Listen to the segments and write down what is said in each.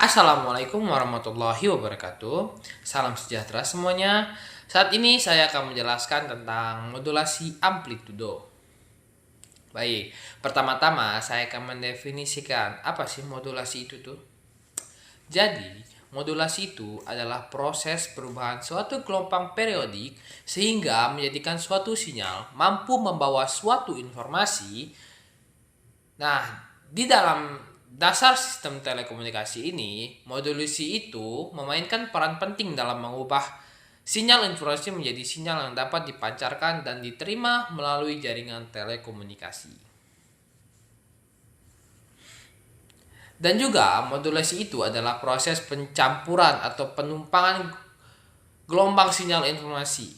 Assalamualaikum warahmatullahi wabarakatuh. Salam sejahtera semuanya. Saat ini saya akan menjelaskan tentang modulasi amplitudo. Baik, pertama-tama saya akan mendefinisikan apa sih modulasi itu tuh. Jadi, modulasi itu adalah proses perubahan suatu gelombang periodik sehingga menjadikan suatu sinyal mampu membawa suatu informasi. Nah, di dalam dasar sistem telekomunikasi ini, modulasi itu memainkan peran penting dalam mengubah sinyal informasi menjadi sinyal yang dapat dipancarkan dan diterima melalui jaringan telekomunikasi. Dan juga modulasi itu adalah proses pencampuran atau penumpangan gelombang sinyal informasi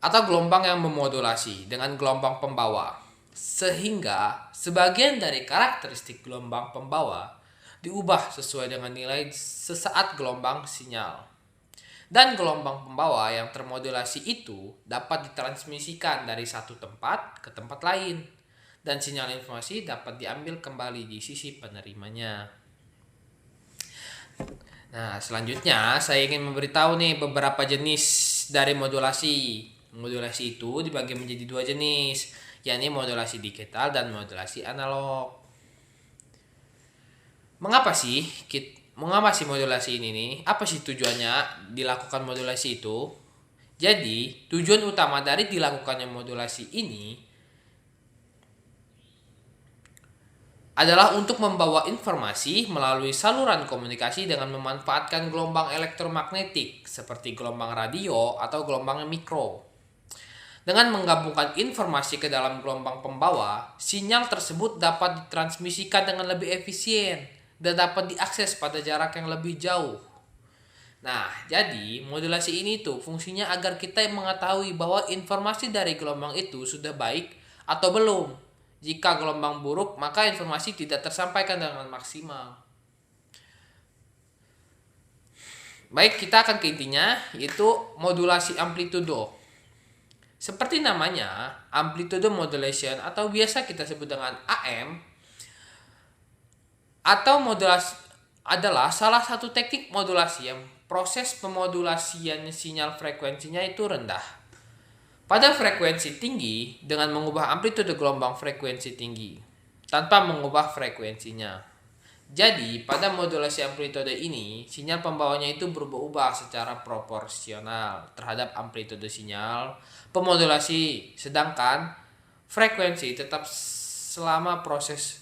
atau gelombang yang memodulasi dengan gelombang pembawa, sehingga sebagian dari karakteristik gelombang pembawa diubah sesuai dengan nilai sesaat gelombang sinyal. Dan gelombang pembawa yang termodulasi itu dapat ditransmisikan dari satu tempat ke tempat lain, dan sinyal informasi dapat diambil kembali di sisi penerimanya. Nah, selanjutnya saya ingin memberitahu nih beberapa jenis dari modulasi. Modulasi itu dibagi menjadi dua jenis, yakni modulasi digital dan modulasi analog. Mengapa sih modulasi ini nih? Apa sih tujuannya dilakukan modulasi itu? Jadi, tujuan utama dari dilakukannya modulasi ini adalah untuk membawa informasi melalui saluran komunikasi dengan memanfaatkan gelombang elektromagnetik seperti gelombang radio atau gelombang mikro. Dengan menggabungkan informasi ke dalam gelombang pembawa, sinyal tersebut dapat ditransmisikan dengan lebih efisien dan dapat diakses pada jarak yang lebih jauh. Nah, jadi modulasi ini tuh fungsinya agar kita mengetahui bahwa informasi dari gelombang itu sudah baik atau belum. Jika gelombang buruk, maka informasi tidak tersampaikan dengan maksimal. Baik, kita akan ke intinya, yaitu modulasi amplitudo. Seperti namanya, amplitude modulation atau biasa kita sebut dengan AM, atau modulasi adalah salah satu teknik modulasi yang proses pemodulasian sinyal frekuensinya itu rendah pada frekuensi tinggi dengan mengubah amplitude gelombang frekuensi tinggi tanpa mengubah frekuensinya. Jadi, pada modulasi amplitude ini, sinyal pembawanya itu berubah-ubah secara proporsional terhadap amplitude sinyal pemodulasi, sedangkan frekuensi tetap selama proses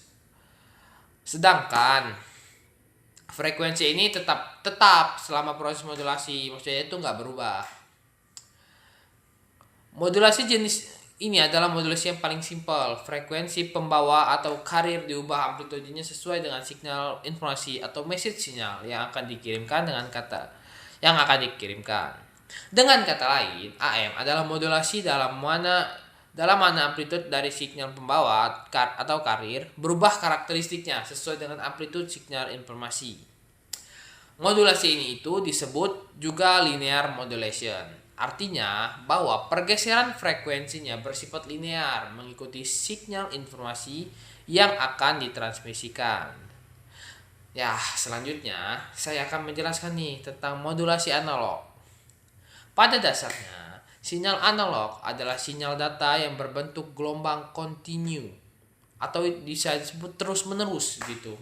sedangkan frekuensi ini tetap selama proses modulasi, maksudnya itu nggak berubah. Modulasi jenis ini adalah modulasi yang paling simpel. Frekuensi pembawa atau carrier diubah amplitudenya sesuai dengan signal informasi atau message sinyal yang akan dikirimkan Dengan kata lain, AM adalah modulasi dalam mana amplitude dari sinyal pembawa atau carrier berubah karakteristiknya sesuai dengan amplitude signal informasi. Modulasi ini itu disebut juga linear modulation. Artinya bahwa pergeseran frekuensinya bersifat linear mengikuti sinyal informasi yang akan ditransmisikan. Ya, selanjutnya saya akan menjelaskan nih tentang modulasi analog. Pada dasarnya, sinyal analog adalah sinyal data yang berbentuk gelombang kontinu atau bisa disebut terus-menerus gitu.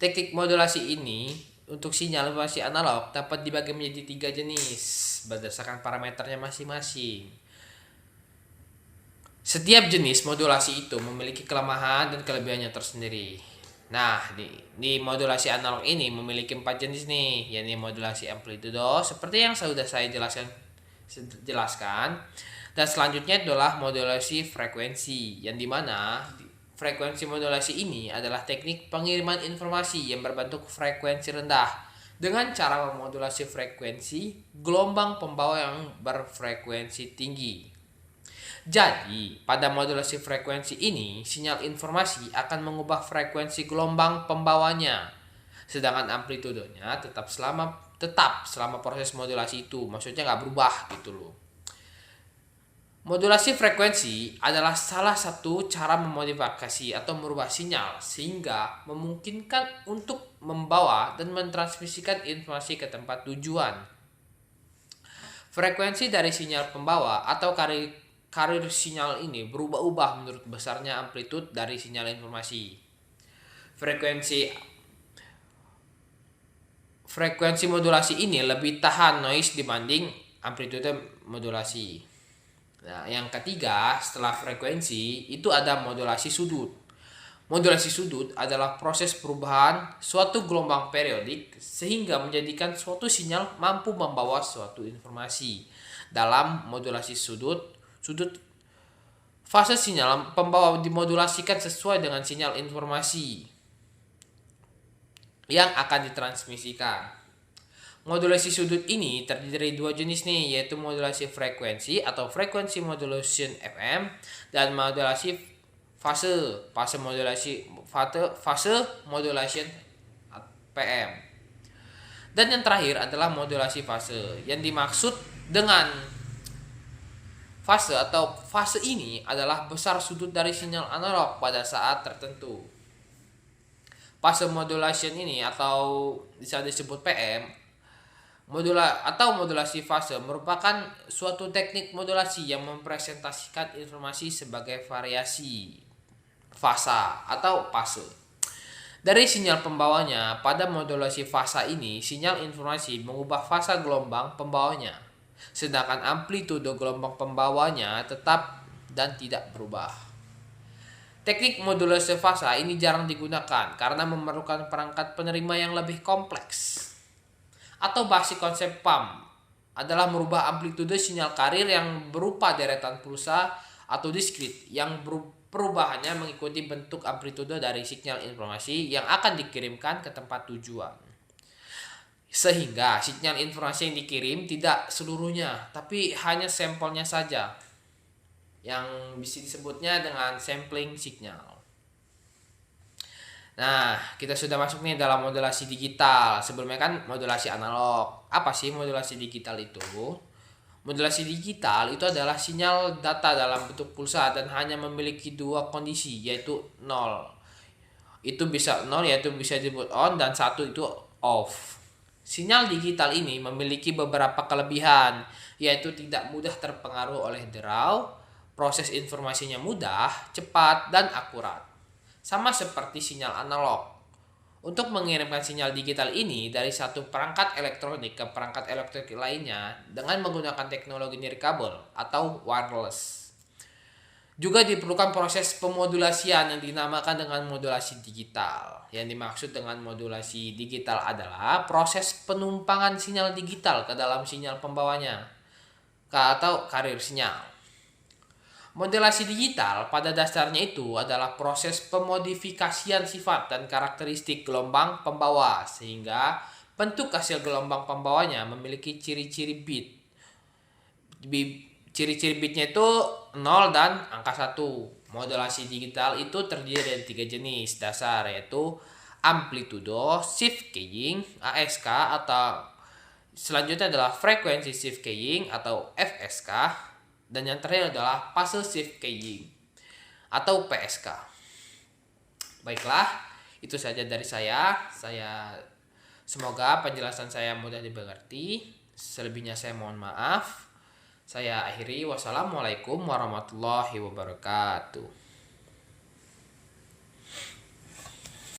Teknik modulasi ini untuk sinyal informasi analog dapat dibagi menjadi 3 jenis berdasarkan parameternya masing-masing. Setiap jenis modulasi itu memiliki kelemahan dan kelebihannya tersendiri. Nah, di modulasi analog ini memiliki 4 jenis nih, yakni modulasi amplitudo seperti yang sudah saya jelaskan. Dan selanjutnya adalah modulasi frekuensi, yang dimana frekuensi modulasi ini adalah teknik pengiriman informasi yang berbentuk frekuensi rendah dengan cara memodulasi frekuensi gelombang pembawa yang berfrekuensi tinggi. Jadi, pada modulasi frekuensi ini, sinyal informasi akan mengubah frekuensi gelombang pembawanya, sedangkan amplitudenya tetap selama proses modulasi itu, maksudnya nggak berubah gitu loh. Modulasi frekuensi adalah salah satu cara memodifikasi atau merubah sinyal sehingga memungkinkan untuk membawa dan mentransmisikan informasi ke tempat tujuan. Frekuensi dari sinyal pembawa atau karir sinyal ini berubah-ubah menurut besarnya amplitude dari sinyal informasi. Frekuensi modulasi ini lebih tahan noise dibanding amplitude modulasi. Nah, yang ketiga setelah frekuensi itu ada modulasi sudut. Modulasi sudut adalah proses perubahan suatu gelombang periodik sehingga menjadikan suatu sinyal mampu membawa suatu informasi. Dalam modulasi sudut fase sinyal pembawa dimodulasikan sesuai dengan sinyal informasi yang akan ditransmisikan. Modulasi sudut ini terdiri dari dua jenis nih, yaitu modulasi frekuensi atau frequency modulation FM dan modulasi fase modulation PM. Dan yang terakhir adalah modulasi fase. Yang dimaksud dengan fase ini adalah besar sudut dari sinyal analog pada saat tertentu. Fase modulation ini atau bisa disebut PM modulasi fase merupakan suatu teknik modulasi yang mempresentasikan informasi sebagai variasi fasa atau fase. Dari sinyal pembawanya, pada modulasi fasa ini, sinyal informasi mengubah fasa gelombang pembawanya, sedangkan amplitude gelombang pembawanya tetap dan tidak berubah. Teknik modulasi fasa ini jarang digunakan karena memerlukan perangkat penerima yang lebih kompleks. Atau basic konsep pump adalah merubah amplitude sinyal karir yang berupa deretan pulsa atau diskrit yang perubahannya mengikuti bentuk amplitude dari sinyal informasi yang akan dikirimkan ke tempat tujuan. Sehingga sinyal informasi yang dikirim tidak seluruhnya, tapi hanya sampelnya saja yang bisa disebutnya dengan sampling signal. Nah, kita sudah masuk nih dalam modulasi digital. Sebelumnya kan modulasi analog. Apa sih modulasi digital itu? Modulasi digital itu adalah sinyal data dalam bentuk pulsa dan hanya memiliki dua kondisi, yaitu 0. Itu bisa 0 yaitu bisa disebut on dan 1 itu off. Sinyal digital ini memiliki beberapa kelebihan, yaitu tidak mudah terpengaruh oleh derau, proses informasinya mudah, cepat, dan akurat. Sama seperti sinyal analog. Untuk mengirimkan sinyal digital ini dari satu perangkat elektronik ke perangkat elektronik lainnya dengan menggunakan teknologi nirkabel atau wireless. Juga diperlukan proses pemodulasian yang dinamakan dengan modulasi digital. Yang dimaksud dengan modulasi digital adalah proses penumpangan sinyal digital ke dalam sinyal pembawanya atau karir sinyal. Modulasi digital pada dasarnya itu adalah proses pemodifikasian sifat dan karakteristik gelombang pembawa sehingga bentuk hasil gelombang pembawanya memiliki ciri-ciri bit. Ciri-ciri bitnya itu 0 dan angka 1. Modulasi digital itu terdiri dari 3 jenis dasar, yaitu amplitudo, shift keying, ASK, atau selanjutnya adalah frequency shift keying atau FSK. Dan yang terakhir adalah phase shift keying atau PSK. Baiklah, itu saja dari saya. Semoga penjelasan saya mudah dimengerti. Selebihnya saya mohon maaf. Saya akhiri. Wassalamualaikum warahmatullahi wabarakatuh.